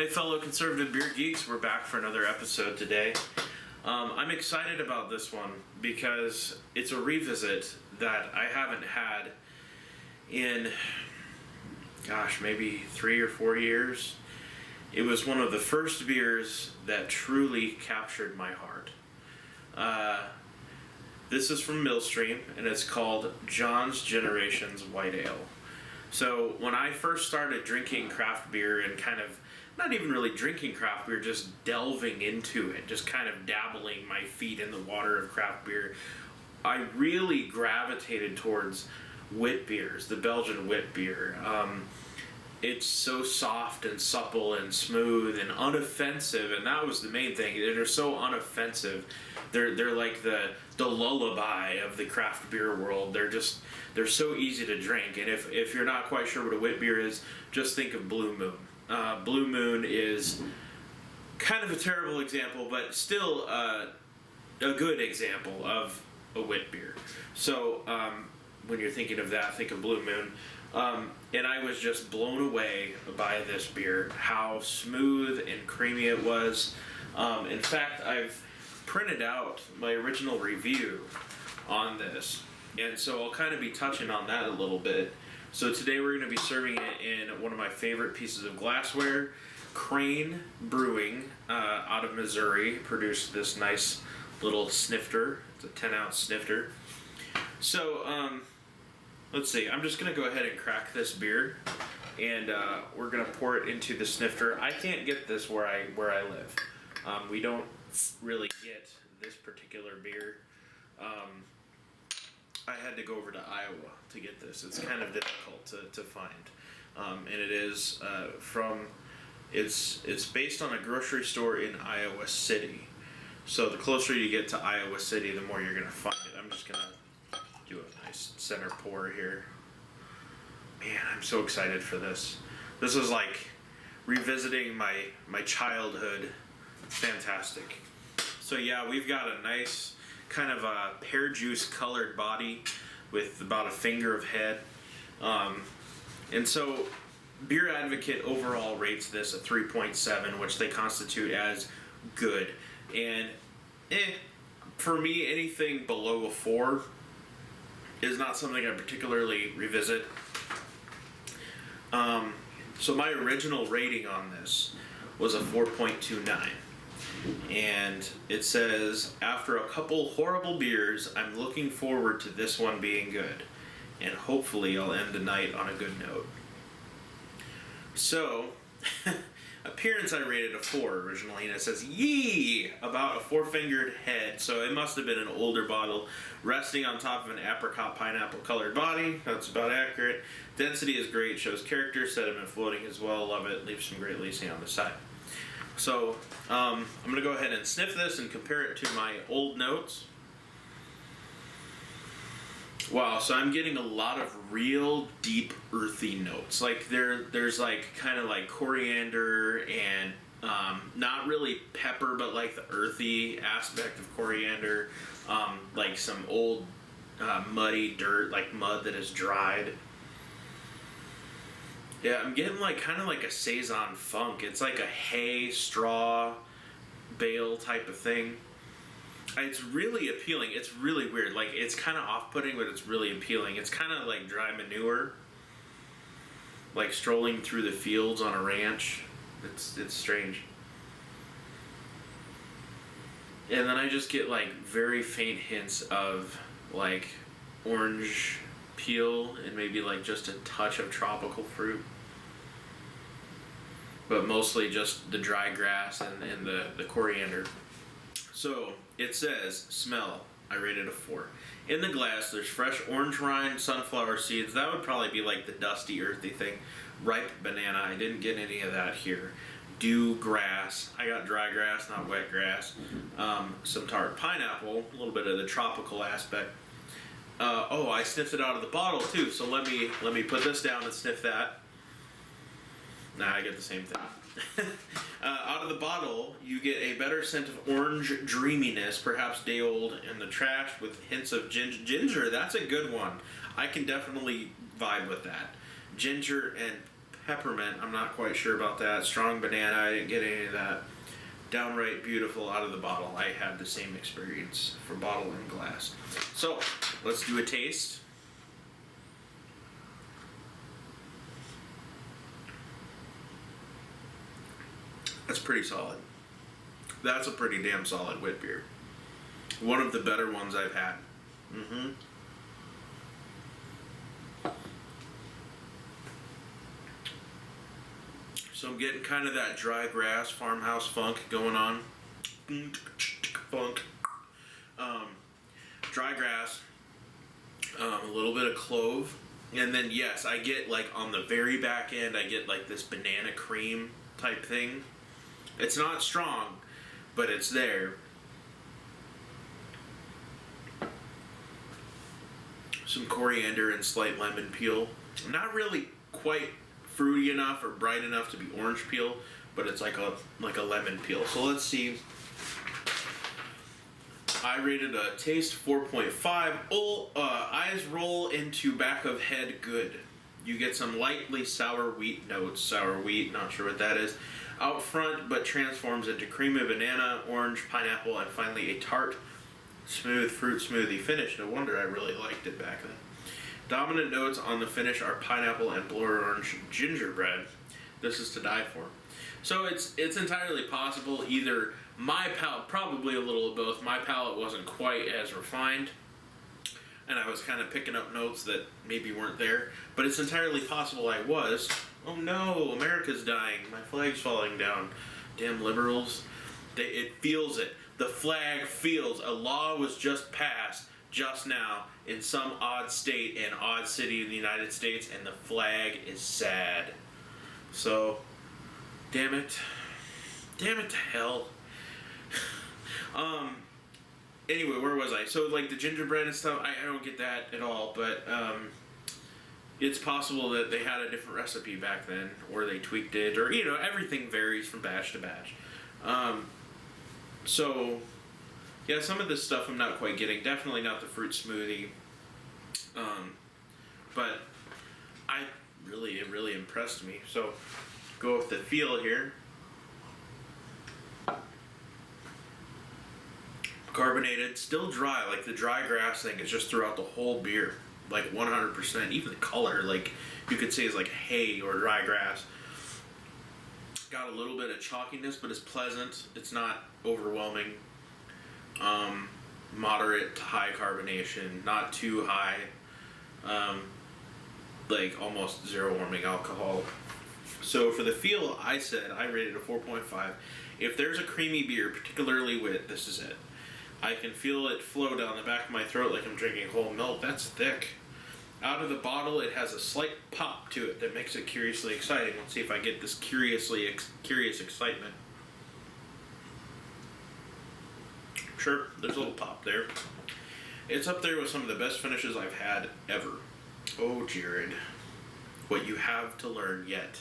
Hey fellow conservative beer geeks, we're back for another episode today. I'm excited about this one because it's a revisit that I haven't had in, maybe 3 or 4 years. It was one of the first beers that truly captured my heart. This is from Millstream, and it's called John's Generations White Ale. So when I first started drinking craft beer and kind of not even really drinking craft beer, just delving into it, just kind of dabbling my feet in the water of craft beer, I really gravitated towards wit beers, the Belgian wit beer. It's so soft and supple and smooth and unoffensive, and that was the main thing. They're so unoffensive. They're like the lullaby of the craft beer world. They're so easy to drink. And if you're not quite sure what a wit beer is, just think of Blue Moon. Blue Moon is kind of a terrible example, but still a good example of a wit beer. So when you're thinking of that, think of Blue Moon. And I was just blown away by this beer, how smooth and creamy it was. In fact, I've printed out my original review on this, and so I'll kind of be touching on that a little bit. So today we're going to be serving it in one of my favorite pieces of glassware. Crane Brewing out of Missouri produced this nice little snifter. It's a 10-ounce snifter. So let's see. I'm just going to go ahead and crack this beer, and we're going to pour it into the snifter. I can't get this where I live. We don't really get this particular beer. I had to go over to Iowa to get this. It's kind of difficult to find, and it is it's based on a grocery store in Iowa City. So the closer you get to Iowa City, the more you're gonna find it. I'm just gonna do a nice center pour here. Man, I'm so excited for this. This is like revisiting my childhood. Fantastic. So yeah, we've got a nice kind of a pear juice colored body with about a finger of head. And so Beer Advocate overall rates this a 3.7, which they constitute as good. And for me, anything below a 4 is not something I particularly revisit. So my original rating on this was a 4.29. And it says, after a couple horrible beers, I'm looking forward to this one being good. And hopefully I'll end the night on a good note. So, appearance I rated a 4 originally, and it says, yee! About a 4-fingered head. So it must have been an older bottle, resting on top of an apricot pineapple colored body. That's about accurate. Density is great, shows character, sediment floating as well. Love it, leaves some great lacing on the side. So, I'm going to go ahead and sniff this and compare it to my old notes. Wow, so I'm getting a lot of real deep earthy notes. Like there's like kind of like coriander and not really pepper, but like the earthy aspect of coriander. Like some old muddy dirt, like mud that is dried. Yeah, I'm getting like kind of like a Saison funk. It's like a hay, straw, bale type of thing. It's really appealing. It's really weird. Like, it's kind of off-putting, but it's really appealing. It's kind of like dry manure. Like strolling through the fields on a ranch. It's strange. And then I just get like very faint hints of like orange peel and maybe like just a touch of tropical fruit, but mostly just the dry grass and the coriander. So it says, smell, I rated a 4. In the glass, there's fresh orange rind, sunflower seeds. That would probably be like the dusty, earthy thing. Ripe banana, I didn't get any of that here. Dew grass, I got dry grass, not wet grass. Some tart pineapple, a little bit of the tropical aspect. I sniffed it out of the bottle too, so let me put this down and sniff that. Nah, I get the same thing. Out of the bottle, you get a better scent of orange dreaminess, perhaps day old in the trash with hints of ginger. That's a good one. I can definitely vibe with that. Ginger and peppermint, I'm not quite sure about that. Strong banana, I didn't get any of that. Downright beautiful out of the bottle. I had the same experience for bottle and glass. So, let's do a taste. That's pretty solid. That's a pretty damn solid wit beer. One of the better ones I've had. So I'm getting kind of that dry grass farmhouse funk going on. Funk. Dry grass. A little bit of clove. And then, yes, I get like on the very back end, I get like this banana cream type thing. It's not strong, but it's there. Some coriander and slight lemon peel. Not really quite fruity enough or bright enough to be orange peel, but it's like a lemon peel. So let's see. I rated a taste 4.5. Eyes roll into back of head good. You get some lightly sour wheat notes. Sour wheat, not sure what that is. Out front, but transforms into creamy banana, orange, pineapple, and finally a tart, smooth fruit smoothie finish. No wonder I really liked it back then. Dominant notes on the finish are pineapple and blood orange gingerbread. This is to die for. So it's entirely possible either my palate, probably a little of both, my palate wasn't quite as refined, and I was kind of picking up notes that maybe weren't there, but it's entirely possible I was. Oh no, America's dying, my flag's falling down. Damn liberals. It feels it. The flag feels. A law was just passed just now in some odd state and odd city in the United States, and the flag is sad. So, damn it to hell. Anyway, where was I? So, like, the gingerbread and stuff, I don't get that at all, but, it's possible that they had a different recipe back then, or they tweaked it, or, you know, everything varies from batch to batch. So, yeah, some of this stuff I'm not quite getting. Definitely not the fruit smoothie. But it really impressed me. So, go with the feel here. Carbonated, still dry. Like the dry grass thing is just throughout the whole beer. Like 100%. Even the color, like you could say is like hay or dry grass. Got a little bit of chalkiness, but it's pleasant. It's not overwhelming. Moderate to high carbonation, not too high. Like almost zero warming alcohol. So for the feel, I said I rated a 4.5. If there's a creamy beer, particularly wit, this is it. I can feel it flow down the back of my throat like I'm drinking whole milk. That's thick. Out of the bottle, it has a slight pop to it that makes it curiously exciting. Let's see if I get this curious excitement. Sure, there's a little pop there. It's up there with some of the best finishes I've had ever. Oh, Jared, what you have to learn yet,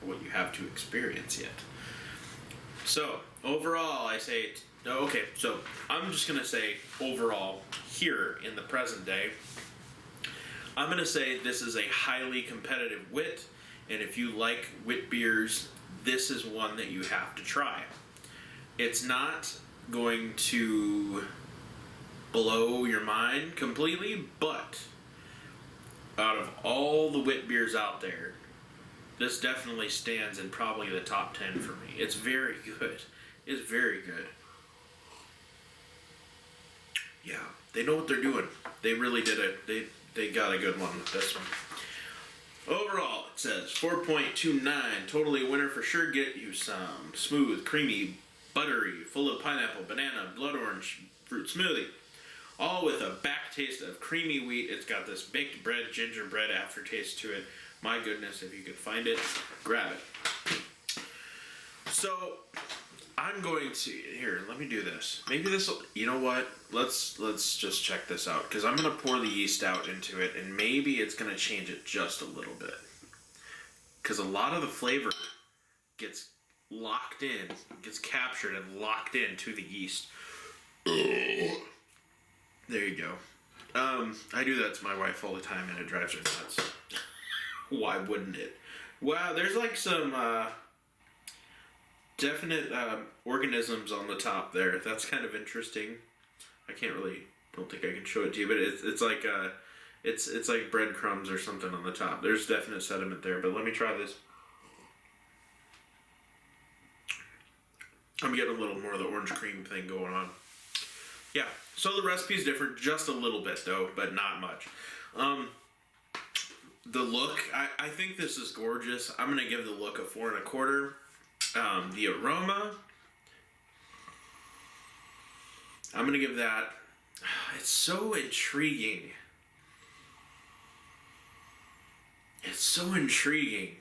what you have to experience yet. So, overall, I say, okay, so I'm just going to say overall, here in the present day, I'm going to say this is a highly competitive wit, and if you like wit beers, this is one that you have to try. It's not going to blow your mind completely, but out of all the wit beers out there, this definitely stands in probably the top 10 for me. It's very good. It's very good. Yeah, they know what they're doing. They really did it. They got a good one with this one. Overall, it says 4.29. Totally a winner for sure. Get you some. Smooth, creamy, buttery, full of pineapple, banana, blood orange, fruit smoothie. All with a back taste of creamy wheat. It's got this baked bread, gingerbread aftertaste to it. My goodness, if you could find it, grab it. So, I'm going to, here, let me do this. Maybe this will, you know what? Let's just check this out, because I'm going to pour the yeast out into it, and maybe it's going to change it just a little bit. Because a lot of the flavor gets locked in, gets captured and locked in to the yeast. There you go. I do that to my wife all the time, and it drives her nuts. Why wouldn't it? Wow, there's like some definite organisms on the top there. That's kind of interesting. I can't really, don't think I can show it to you, but it's like it's like breadcrumbs or something on the top. There's definite sediment there, but let me try this. I'm getting a little more of the orange cream thing going on. Yeah, so the recipe's different just a little bit though, but not much. The look, I think this is gorgeous. I'm gonna give the look a 4 1/4. The aroma, I'm gonna give that. It's so intriguing. It's so intriguing,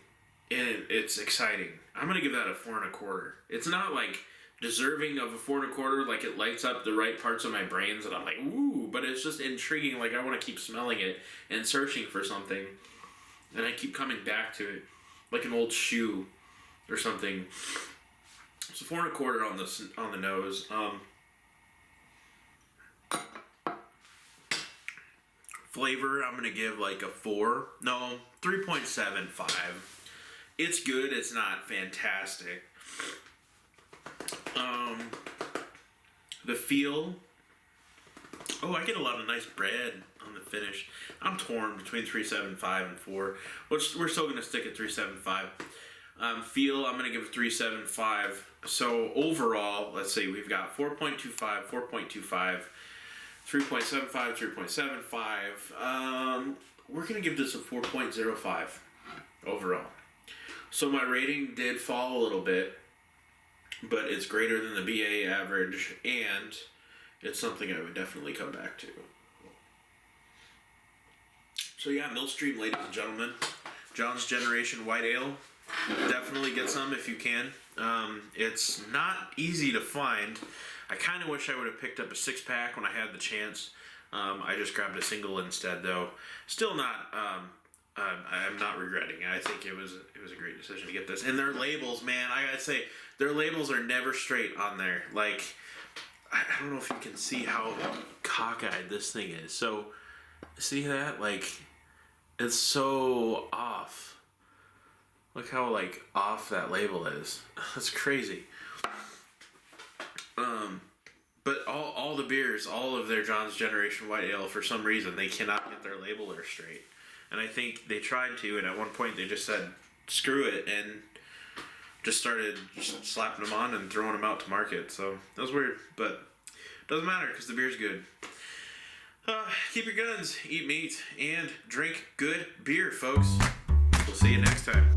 and it's exciting. I'm gonna give that a 4 1/4. It's not like deserving of a 4 1/4, like it lights up the right parts of my brains, and I'm like, ooh, but it's just intriguing. Like I want to keep smelling it and searching for something, and I keep coming back to it, like an old shoe or something. So 4 1/4 on the nose. Flavor, I'm gonna give like a 3.75. It's good. It's not fantastic. The feel. Oh, I get a lot of nice bread on the finish. I'm torn between 3.75 and 4. Which we're still gonna stick at 3.75. Feel, I'm gonna give it 3.75. So overall, let's see, we've got 4.25, 4.25, 3.75, 3.75. We're gonna give this a 4.05 overall. So my rating did fall a little bit, but it's greater than the BA average, and it's something I would definitely come back to. So yeah, Millstream, ladies and gentlemen, John's Generation White Ale. Definitely get some if you can. It's not easy to find. I kind of wish I would have picked up a 6-pack when I had the chance. I just grabbed a single instead, though. Still not. I'm not regretting it. I think it was a great decision to get this. And their labels, man, I gotta say, their labels are never straight on there. Like, I don't know if you can see how cockeyed this thing is. So, see that? Like, it's so off. Look how, like, off that label is. That's crazy. But all the beers, all of their John's Generation White Ale, for some reason, they cannot get their labeler straight. And I think they tried to, and at one point they just said, screw it, and just started slapping them on and throwing them out to market. So, that was weird, but it doesn't matter, because the beer's good. Keep your guns, eat meat, and drink good beer, folks. We'll see you next time.